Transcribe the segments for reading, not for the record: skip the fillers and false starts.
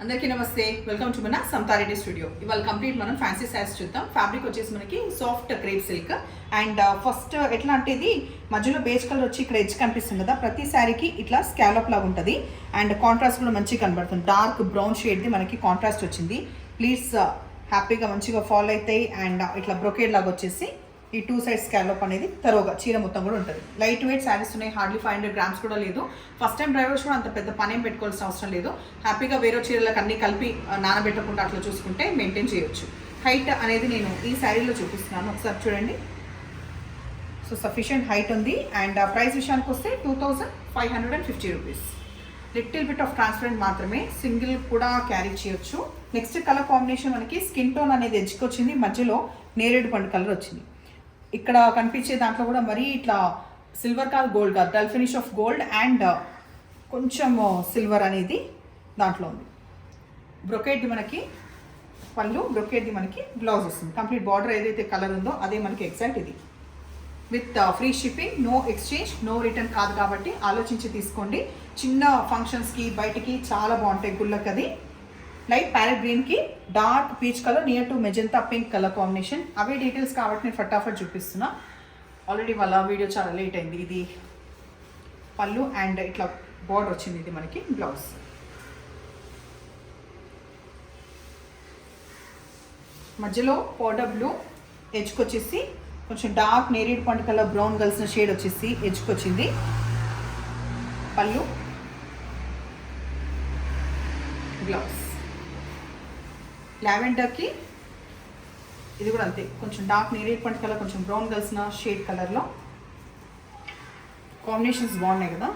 అందరికీ నమస్తే. Welcome to మన సమతారెడ్డి స్టూడియో. ఇవాళ కంప్లీట్ మనం ఫ్యాన్సీ శారీస్ చూద్దాం. ఫ్యాబ్రిక్ వచ్చేసి మనకి soft crepe silk and first ఎట్లా అంటే ఇది మధ్యలో బేస్ కలర్ వచ్చి ఇక్కడ ఎడ్జ్ కనిపిస్తుంది కదా, ప్రతి శారీకి ఇట్లా స్కాలప్ లాగా ఉంటుంది అండ్ కాంట్రాస్ట్ కూడా మంచిగా కనబడుతుంది. డార్క్ బ్రౌన్ షేడ్ది మనకి కాంట్రాస్ట్ వచ్చింది. ప్లీజ్ హ్యాపీగా మంచిగా ఫాలో అవుతాయి అండ్ ఇట్లా బ్రొకేడ్ లాగా వచ్చేసి ఈ టూ సైడ్ స్కాలప్ అనేది తరువుగా చీర మొత్తం కూడా ఉంటుంది. లైట్ వెయిట్ శారీస్ ఉన్నాయి, హార్డ్లీ 500 గ్రామ్స్ కూడా లేదు. ఫస్ట్ టైం డ్రైవర్స్ కూడా అంత పెద్ద పనేం పెట్టుకోవాల్సిన అవసరం లేదు. హ్యాపీగా వేరే చీరలకు అన్ని కలిపి నానబెట్టకుండా అట్లా చూసుకుంటే మెయింటైన్ చేయొచ్చు. హైట్ అనేది నేను ఈ శారీలో చూపిస్తున్నాను, ఒకసారి చూడండి. సో సఫిషియంట్ హైట్ ఉంది అండ్ ప్రైస్ విషయానికి వస్తే 2550 rupees. Little bit of transparent మాత్రమే, సింగిల్ కూడా క్యారీ చేయొచ్చు. నెక్స్ట్ కలర్ కాంబినేషన్ మనకి స్కిన్ టోన్ అనేది ఎడ్జ్కి వచ్చింది, మధ్యలో నేరేడు పండు కలర్ వచ్చింది. ఇక్కడ కనిపించే దాంట్లో కూడా మరీ ఇట్లా సిల్వర్ కాదు గోల్డ్ కాదు, dull finish off gold and కొంచెం సిల్వర్ అనేది దాంట్లో ఉంది. బ్రొకేట్ది మనకి పళ్ళు, బ్రొకేట్ది మనకి బ్లౌజ్ వస్తుంది. కంప్లీట్ బార్డర్ ఏదైతే కలర్ ఉందో అదే మనకి ఎగ్జాక్ట్ ఇది. With free shipping, no exchange, no return కాదు కాబట్టి ఆలోచించి తీసుకోండి. చిన్న ఫంక్షన్స్కి బయటికి చాలా బాగుంటాయి. గుళ్ళకి అది లైట్ ప్యారెట్ గ్రీన్కి dark peach colour near to magenta pink colour combination. Away details కాబట్టి నేను ఫటాఫట్ చూపిస్తున్నా. ఆల్రెడీ వాళ్ళ వీడియో చాలా లేట్ అయింది. ఇది పళ్ళు అండ్ ఇట్లా బార్డర్ వచ్చింది, ఇది మనకి బ్లౌజ్. మధ్యలో పౌడర్ బ్లూ, ఎడ్జ్కి వచ్చేసి కొంచెం డార్క్ నేరేడ్ పండు కలర్ బ్రౌన్ కలిసిన షేడ్ వచ్చేసి ఎడ్జ్కి వచ్చింది. పళ్ళు, బ్లౌజ్. లావెండర్కి ఇది కూడా అంతే, కొంచెం డార్క్ నేరేడ్ పండు కలర్ కొంచెం బ్రౌన్ కలిసిన షేడ్ కలర్లో. కాంబినేషన్స్ బాగున్నాయి కదా.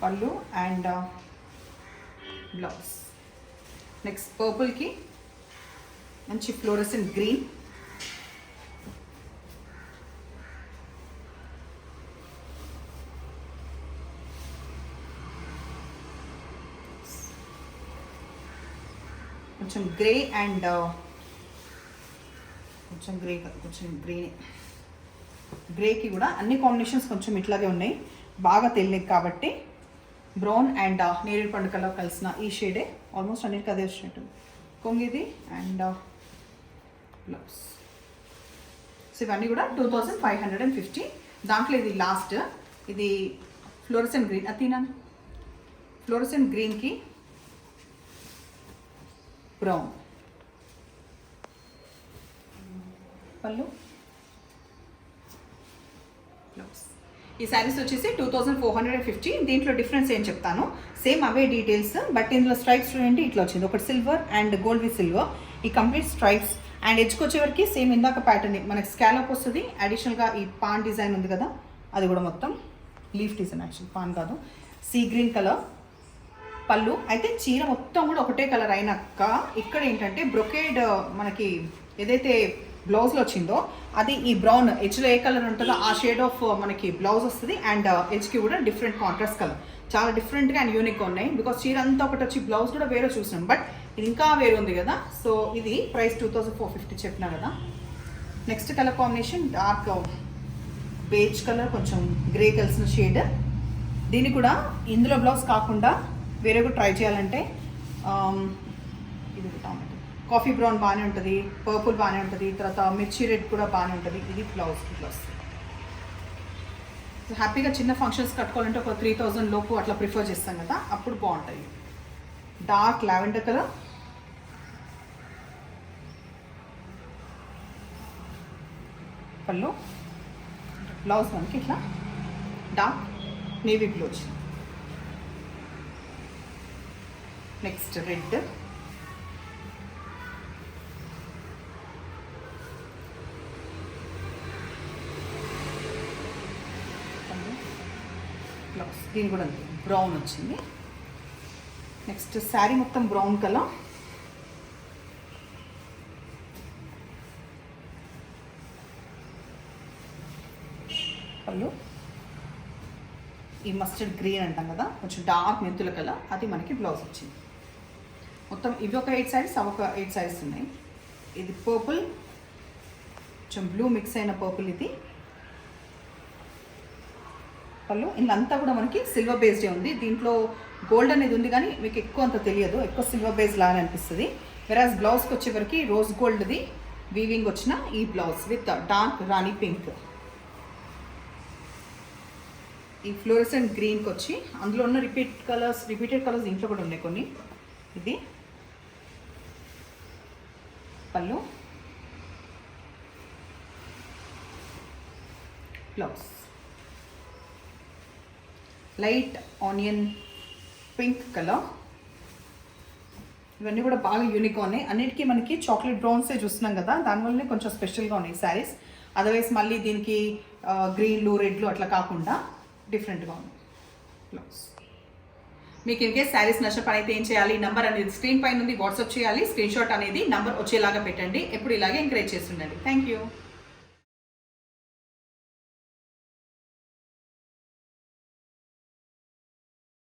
పళ్ళు అండ్ బ్లౌజ్. నెక్స్ట్ పర్పుల్కి మంచి ఫ్లోరసెంట్ గ్రీన్, కొంచెం గ్రే అండ్ కొంచెం గ్రే కాదు, కొంచెం గ్రేకి కూడా అన్ని కాంబినేషన్స్ కొంచెం ఇట్లాగే ఉన్నాయి, బాగా తెలియదు కాబట్టి. బ్రౌన్ అండ్ నేరేడు పండు కలర్ కలిసిన ఈ షేడే ఆల్మోస్ట్ అన్నిటికీ అదే వచ్చినట్టు. కొంగిది అండ్ బ్లౌజ్. సో ఇవన్నీ కూడా 2550. దాంట్లో ఇది లాస్ట్, ఇది ఫ్లోరసెంట్ గ్రీన్. అది తినాను. ఫ్లోరసెంట్ గ్రీన్కి బ్రౌన్ పళ్ళు, బ్లౌజ్. ఈ శారీస్ వచ్చేసి 2450. దీంట్లో డిఫరెన్స్ ఏం చెప్తాను, సేమ్ అవే డీటెయిల్స్ బట్ ఇందులో స్ట్రైప్స్ చూడండి ఇట్లా వచ్చింది, ఒకటి silver and gold with silver. ఈ కంప్లీట్ స్ట్రైప్స్ అండ్ ఎడ్జ్కి వచ్చేవరకు సేమ్ ఇందాక ప్యాటర్న్ మనకి స్కాలప్ వస్తుంది. అడిషనల్గా ఈ పాన్ డిజైన్ ఉంది కదా, అది కూడా మొత్తం లీఫ్ డిజైన్, యాక్చువల్ పాన్ కాదు, సీ గ్రీన్ కలర్. పళ్ళు అయితే చీర మొత్తం కూడా ఒకటే కలర్ అయినాక ఇక్కడ ఏంటంటే బ్రొకేడ్ మనకి ఏదైతే బ్లౌజ్లో వచ్చిందో అది ఈ బ్రౌన్ ఎడ్జ్లో ఏ కలర్ ఉంటుందో ఆ షేడ్ ఆఫ్ మనకి బ్లౌజ్ వస్తుంది అండ్ ఎడ్జ్కి కూడా డిఫరెంట్ కాంట్రాస్ట్ కలర్. చాలా డిఫరెంట్గా అండ్ యూనిక్గా ఉన్నాయి. బికాస్ చీర అంతా ఒకటి వచ్చి బ్లౌజ్ కూడా వేరే చూసినాం, బట్ ఇది ఇంకా వేరే ఉంది కదా. సో ఇది ప్రైస్ 2450 చెప్పినా కదా. Next colour combination dark beige colour, కొంచెం గ్రే కలిసిన షేడ్. దీన్ని కూడా ఇందులో బ్లౌజ్ కాకుండా వేరే కూడా ట్రై చేయాలంటే ఇది కాఫీ బ్రౌన్ బాగానే ఉంటుంది, పర్పుల్ బాగానే ఉంటుంది, తర్వాత మిర్చి రెడ్ కూడా బాగానే ఉంటుంది. ఇది బ్లౌజ్. హ్యాపీగా చిన్న ఫంక్షన్స్ కట్టుకోవాలంటే ఒక 3000 లోపు అట్లా ప్రిఫర్ చేస్తాం కదా, అప్పుడు బాగుంటాయి. డార్క్ లావెండర్ కలర్, పళ్ళు, బ్లౌజ్ మనకి ఇట్లా dark navy blouse. Next red, blouse. దీని కూడా బ్రౌన్ వచ్చింది. నెక్స్ట్ శారీ మొత్తం బ్రౌన్ కలర్, పళ్ళు ఈ మస్టర్డ్ గ్రీన్ అంటాం కదా, కొంచెం డార్క్ మెంతుల కలర్, అది మనకి బ్లౌజ్ వచ్చింది. మొత్తం ఇవి ఒక 8 శారీస్, అవి ఒక 8 శారీస్ ఉన్నాయి. ఇది పర్పుల్, కొంచెం బ్లూ మిక్స్ అయిన పర్పుల్. ఇది పళ్ళు ఇంకంతా కూడా మనకి సిల్వర్ బేస్డే ఉంది. దీంట్లో గోల్డ్ అనేది ఉంది కానీ మీకు ఎక్కువ అంత తెలియదు, ఎక్కువ సిల్వర్ బేస్ లాగా అనిపిస్తుంది. వెరాజ్ బ్లౌజ్కి వచ్చేవరకు రోజ్ గోల్డ్ది వీవింగ్ వచ్చిన ఈ blouse with dark Rani pink. ఈ ఫ్లోరెసెంట్ గ్రీన్కి వచ్చి అందులో ఉన్న రిపీటెడ్ కలర్స్ ఇంట్లో కూడా ఉన్నాయి కొన్ని. ఇది పళ్ళు, blouse light onion pink colour. ఇవన్నీ కూడా బాగా యూనిక్గా ఉన్నాయి. అన్నిటికీ మనకి చాక్లెట్ బ్రౌన్సే చూస్తున్నాం కదా, దానివల్లనే కొంచెం స్పెషల్గా ఉన్నాయి శారీస్. అదర్వైజ్ మళ్ళీ దీనికి గ్రీన్లు రెడ్లు అట్లా కాకుండా డిఫరెంట్గా ఉంది బ్లౌజ్. మీకు ఇన్కేస్ శారీస్ నచ్చ పని అయితే ఏం చేయాలి, నంబర్ అనేది స్క్రీన్ పైన ఉంది, వాట్సాప్ చేయాలి. స్క్రీన్ షాట్ అనేది నంబర్ వచ్చేలాగా పెట్టండి. ఎప్పుడు ఇలాగే ఎంకరేజ్ చేస్తుండండి. Thank you.